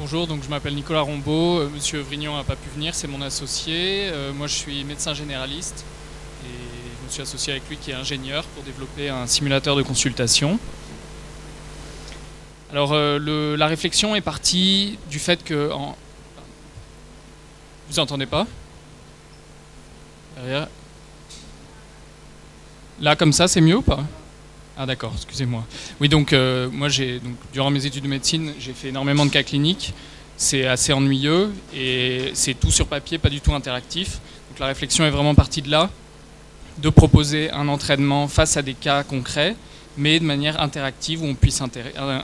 Bonjour, donc je m'appelle Nicolas Rombaud, Monsieur Vrignon n'a pas pu venir, c'est mon associé. Moi je suis médecin généraliste et je me suis associé avec lui qui est ingénieur pour développer un simulateur de consultation. Alors la réflexion est partie du fait que... Vous entendez pas? Derrière. Là comme ça c'est mieux ou pas? Ah d'accord, excusez-moi. Oui, donc moi durant mes études de médecine, j'ai fait énormément de cas cliniques. C'est assez ennuyeux et c'est tout sur papier, pas du tout interactif. Donc la réflexion est vraiment partie de là, de proposer un entraînement face à des cas concrets, mais de manière interactive où on puisse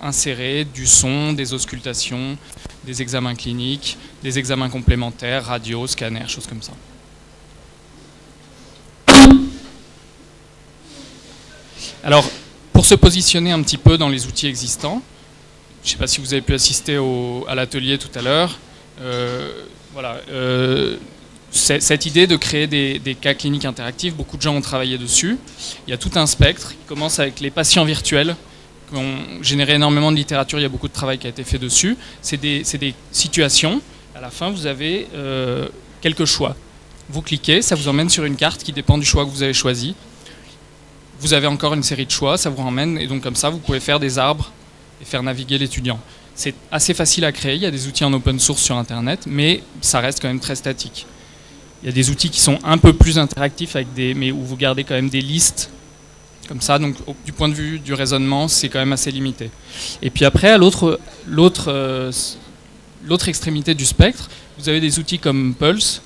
insérer du son, des auscultations, des examens cliniques, des examens complémentaires, radio, scanner, choses comme ça. Alors, pour se positionner un petit peu dans les outils existants, je ne sais pas si vous avez pu assister à l'atelier tout à l'heure, cette idée de créer des cas cliniques interactifs, beaucoup de gens ont travaillé dessus. Il y a tout un spectre, qui commence avec les patients virtuels, qui ont généré énormément de littérature, il y a beaucoup de travail qui a été fait dessus. C'est des situations, à la fin vous avez quelques choix. Vous cliquez, ça vous emmène sur une carte qui dépend du choix que vous avez choisi. Vous avez encore une série de choix, ça vous emmène, et donc comme ça vous pouvez faire des arbres et faire naviguer l'étudiant. C'est assez facile à créer, il y a des outils en open source sur internet, mais ça reste quand même très statique. Il y a des outils qui sont un peu plus interactifs, mais où vous gardez quand même des listes, comme ça, donc du point de vue du raisonnement, c'est quand même assez limité. Et puis après, à l'autre extrémité du spectre, vous avez des outils comme Pulse,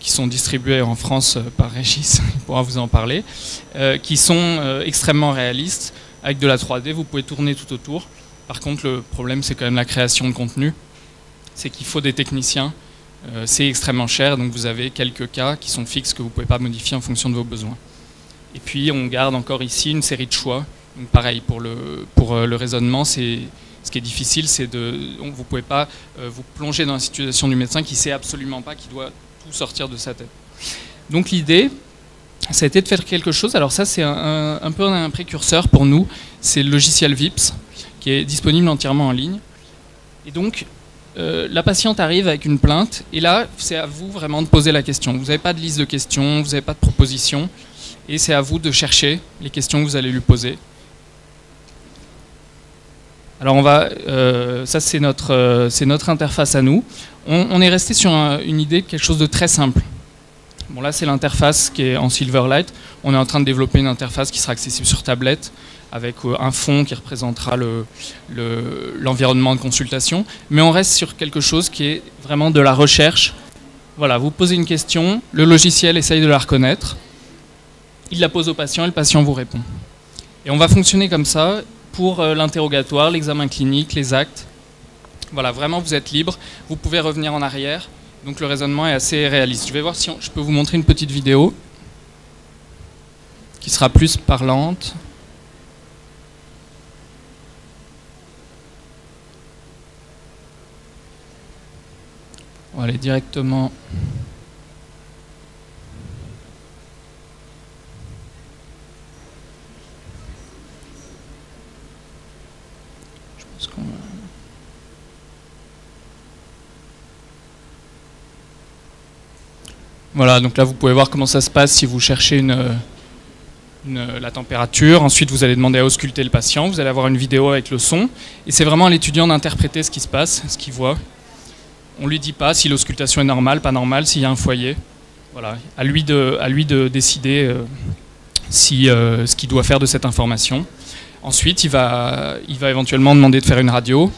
qui sont distribués en France par Régis, il pourra vous en parler, qui sont extrêmement réalistes. Avec de la 3D, vous pouvez tourner tout autour. Par contre, le problème, c'est quand même la création de contenu. C'est qu'il faut des techniciens. C'est extrêmement cher, donc vous avez quelques cas qui sont fixes que vous ne pouvez pas modifier en fonction de vos besoins. Et puis, on garde encore ici une série de choix. Donc, pareil, pour le raisonnement, ce qui est difficile, c'est vous ne pouvez pas vous plonger dans la situation du médecin qui ne sait absolument pas, qui doit tout sortir de sa tête. Donc l'idée, ça a été de faire quelque chose. Alors ça, c'est un peu un précurseur pour nous. C'est le logiciel VIPS, qui est disponible entièrement en ligne. Et donc, la patiente arrive avec une plainte, et là, c'est à vous vraiment de poser la question. Vous n'avez pas de liste de questions, vous n'avez pas de propositions, et c'est à vous de chercher les questions que vous allez lui poser. Alors ça c'est notre interface à nous. On est resté sur une idée de quelque chose de très simple. Bon là c'est l'interface qui est en Silverlight. On est en train de développer une interface qui sera accessible sur tablette avec un fond qui représentera l'environnement de consultation. Mais on reste sur quelque chose qui est vraiment de la recherche. Voilà, vous posez une question, le logiciel essaye de la reconnaître, il la pose au patient et le patient vous répond. Et on va fonctionner comme ça pour l'interrogatoire, l'examen clinique, les actes. Voilà, vraiment vous êtes libre, vous pouvez revenir en arrière, donc le raisonnement est assez réaliste. Je vais voir si je peux vous montrer une petite vidéo qui sera plus parlante. On va aller directement... Voilà, donc là vous pouvez voir comment ça se passe si vous cherchez la température. Ensuite vous allez demander à ausculter le patient, vous allez avoir une vidéo avec le son. Et c'est vraiment à l'étudiant d'interpréter ce qui se passe, ce qu'il voit. On ne lui dit pas si l'auscultation est normale, pas normale, s'il y a un foyer. Voilà, à lui de décider ce qu'il doit faire de cette information. Ensuite il va éventuellement demander de faire une radio.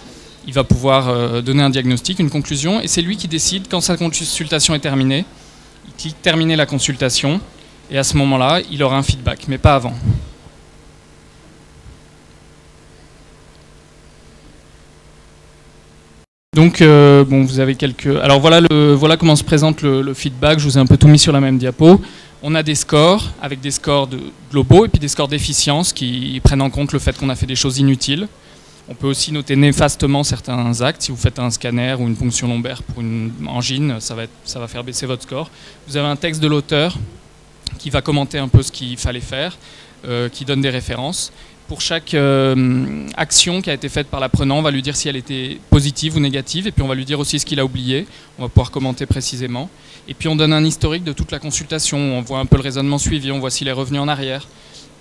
Il va pouvoir donner un diagnostic, une conclusion. Et c'est lui qui décide quand sa consultation est terminée. Il clique terminer la consultation et à ce moment-là, il aura un feedback, mais pas avant. Donc, bon, vous avez quelques... Alors voilà comment se présente le feedback. Je vous ai un peu tout mis sur la même diapo. On a des scores avec des scores globaux et puis des scores d'efficience qui prennent en compte le fait qu'on a fait des choses inutiles. On peut aussi noter néfastement certains actes. Si vous faites un scanner ou une ponction lombaire pour une angine, ça va faire baisser votre score. Vous avez un texte de l'auteur qui va commenter un peu ce qu'il fallait faire, qui donne des références. pour chaque action qui a été faite par l'apprenant, on va lui dire si elle était positive ou négative, et puis on va lui dire aussi ce qu'il a oublié. On va pouvoir commenter précisément. Et puis on donne un historique de toute la consultation. On voit un peu le raisonnement suivi, on voit s'il est revenu en arrière.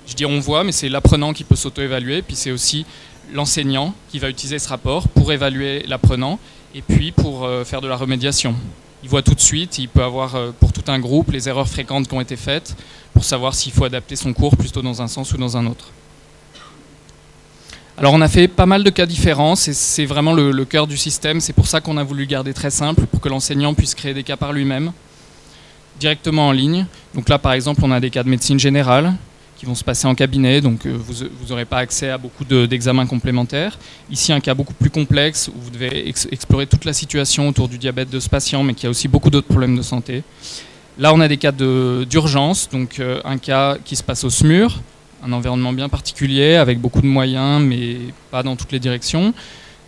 Je dis on voit, mais c'est l'apprenant qui peut s'auto-évaluer, puis c'est aussi l'enseignant qui va utiliser ce rapport pour évaluer l'apprenant, et puis pour faire de la remédiation. Il voit tout de suite, il peut avoir pour tout un groupe les erreurs fréquentes qui ont été faites, pour savoir s'il faut adapter son cours plutôt dans un sens ou dans un autre. Alors on a fait pas mal de cas différents, c'est vraiment le cœur du système, c'est pour ça qu'on a voulu garder très simple, pour que l'enseignant puisse créer des cas par lui-même, directement en ligne. Donc là par exemple on a des cas de médecine générale, qui vont se passer en cabinet, donc vous n'aurez pas accès à beaucoup d'examens complémentaires. Ici un cas beaucoup plus complexe, où vous devez explorer toute la situation autour du diabète de ce patient, mais qui a aussi beaucoup d'autres problèmes de santé. Là on a des cas d'urgence, donc un cas qui se passe au SMUR, un environnement bien particulier, avec beaucoup de moyens, mais pas dans toutes les directions.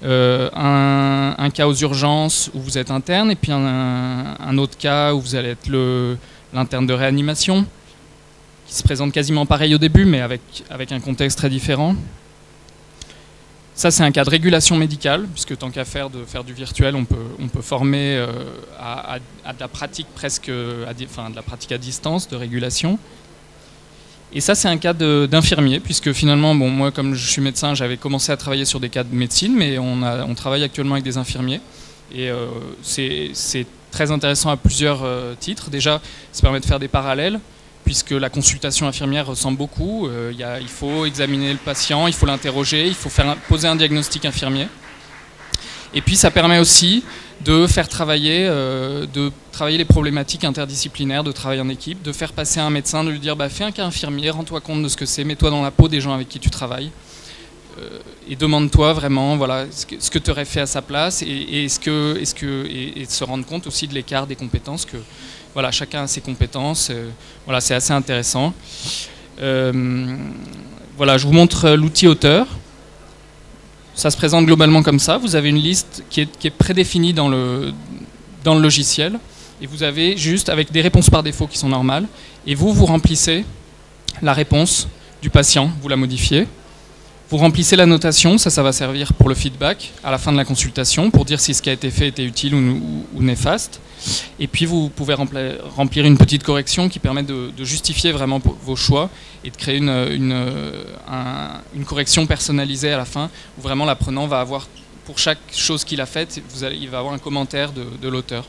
Un cas aux urgences où vous êtes interne, et puis un autre cas où vous allez être l'interne de réanimation, qui se présente quasiment pareil au début, mais avec un contexte très différent. Ça, c'est un cas de régulation médicale, puisque tant qu'à faire du virtuel, on peut former à de la pratique de la pratique à distance, de régulation. Et ça, c'est un cas d'infirmier, puisque finalement, bon, moi, comme je suis médecin, j'avais commencé à travailler sur des cas de médecine, mais on travaille actuellement avec des infirmiers. Et c'est très intéressant à plusieurs titres. Déjà, ça permet de faire des parallèles, puisque la consultation infirmière ressemble beaucoup. Il faut examiner le patient, il faut l'interroger, il faut poser un diagnostic infirmier. Et puis, ça permet aussi de faire travailler les problématiques interdisciplinaires, de travailler en équipe, de faire passer à un médecin, de lui dire fais un cas infirmier, rends-toi compte de ce que c'est, mets-toi dans la peau des gens avec qui tu travailles et demande-toi vraiment voilà, ce que tu aurais fait à sa place et se rendre compte aussi de l'écart des compétences, que voilà, chacun a ses compétences, voilà, c'est assez intéressant. Voilà, je vous montre l'outil auteur. Ça se présente globalement comme ça. Vous avez une liste qui est prédéfinie dans le logiciel. Et vous avez juste, avec des réponses par défaut qui sont normales, et vous remplissez la réponse du patient, vous la modifiez. Vous remplissez la notation, ça va servir pour le feedback à la fin de la consultation, pour dire si ce qui a été fait était utile ou néfaste. Et puis vous pouvez remplir une petite correction qui permet de justifier vraiment vos choix et de créer une correction personnalisée à la fin, où vraiment l'apprenant va avoir, pour chaque chose qu'il a faite, il va avoir un commentaire de l'auteur.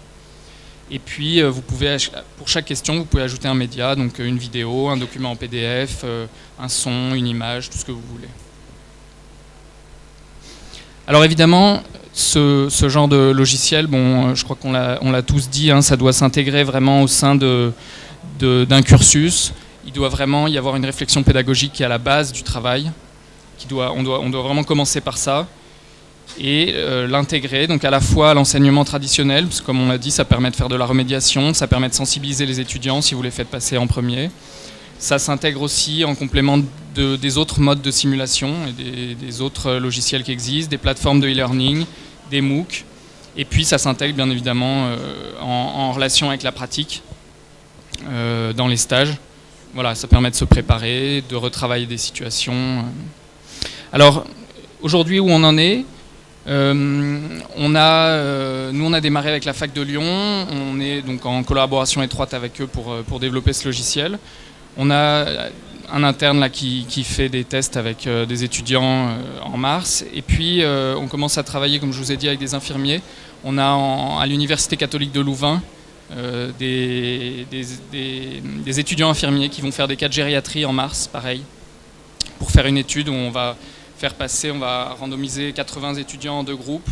Et puis vous pouvez, pour chaque question, vous pouvez ajouter un média, donc une vidéo, un document en PDF, un son, une image, tout ce que vous voulez. Alors évidemment, ce genre de logiciel, bon, je crois qu'on l'a tous dit, hein, ça doit s'intégrer vraiment au sein d'un cursus. Il doit vraiment y avoir une réflexion pédagogique qui est à la base du travail. On doit vraiment commencer par ça et l'intégrer, donc à la fois à l'enseignement traditionnel, parce que comme on l'a dit, ça permet de faire de la remédiation, ça permet de sensibiliser les étudiants si vous les faites passer en premier. Ça s'intègre aussi en complément des autres modes de simulation et des autres logiciels qui existent, des plateformes de e-learning, des MOOC. Et puis ça s'intègre bien évidemment en relation avec la pratique dans les stages. Voilà, ça permet de se préparer, de retravailler des situations. Alors aujourd'hui où on en est, nous on a démarré avec la fac de Lyon, on est donc en collaboration étroite avec eux pour développer ce logiciel. On a un interne là qui fait des tests avec des étudiants en mars, et puis on commence à travailler, comme je vous ai dit, avec des infirmiers. On a à l'Université catholique de Louvain des étudiants infirmiers qui vont faire des cas de gériatrie en mars, pareil, pour faire une étude où on va randomiser 80 étudiants en 2 groupes,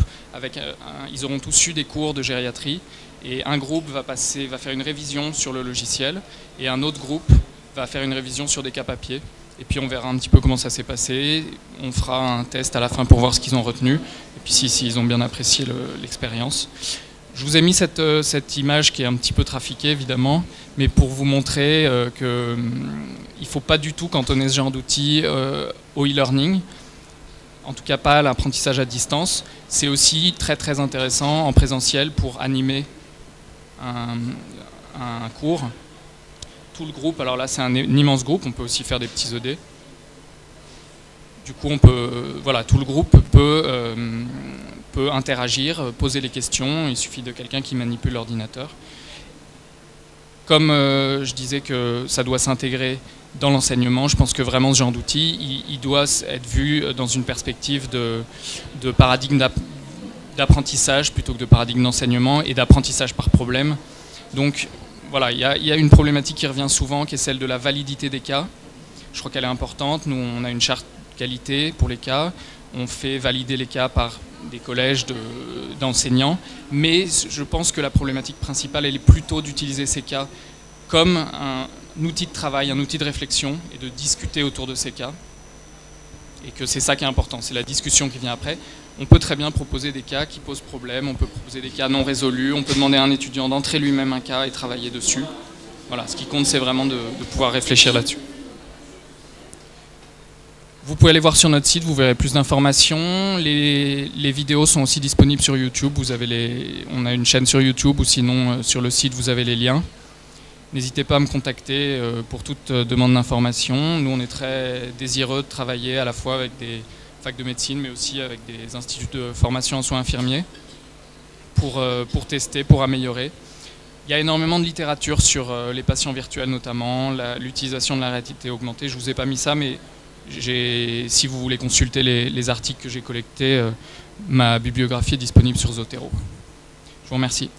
ils auront tous eu des cours de gériatrie, et un groupe va faire une révision sur le logiciel, et un autre groupe va faire une révision sur des cas papier, et puis on verra un petit peu comment ça s'est passé. On fera un test à la fin pour voir ce qu'ils ont retenu, et puis s'ils ont bien apprécié l'expérience. Je vous ai mis cette image qui est un petit peu trafiquée évidemment, mais pour vous montrer qu'il ne faut pas du tout cantonner ce genre d'outils au e-learning, en tout cas pas à l'apprentissage à distance. C'est aussi très très intéressant en présentiel pour animer un cours. Tout le groupe, alors là c'est un immense groupe, on peut aussi faire des petits ED. Du coup, on peut, voilà, tout le groupe peut interagir, poser les questions. Il suffit de quelqu'un qui manipule l'ordinateur. Comme je disais que ça doit s'intégrer dans l'enseignement, je pense que vraiment ce genre d'outil, il doit être vu dans une perspective de paradigme d'apprentissage plutôt que de paradigme d'enseignement et d'apprentissage par problème. Donc voilà, il y a une problématique qui revient souvent, qui est celle de la validité des cas. Je crois qu'elle est importante. Nous, on a une charte qualité pour les cas. On fait valider les cas par des collèges d'enseignants. Mais je pense que la problématique principale, elle est plutôt d'utiliser ces cas comme un outil de travail, un outil de réflexion et de discuter autour de ces cas. Et que c'est ça qui est important, c'est la discussion qui vient après. On peut très bien proposer des cas qui posent problème, on peut proposer des cas non résolus, on peut demander à un étudiant d'entrer lui-même un cas et travailler dessus. Voilà, ce qui compte, c'est vraiment de pouvoir réfléchir là-dessus. Vous pouvez aller voir sur notre site, vous verrez plus d'informations. Les vidéos sont aussi disponibles sur YouTube. On a une chaîne sur YouTube ou sinon sur le site, vous avez les liens. N'hésitez pas à me contacter pour toute demande d'information. Nous, on est très désireux de travailler à la fois avec des facs de médecine, mais aussi avec des instituts de formation en soins infirmiers pour tester, pour améliorer. Il y a énormément de littérature sur les patients virtuels notamment, l'utilisation de la réalité augmentée. Je ne vous ai pas mis ça, mais si vous voulez consulter les articles que j'ai collectés, ma bibliographie est disponible sur Zotero. Je vous remercie.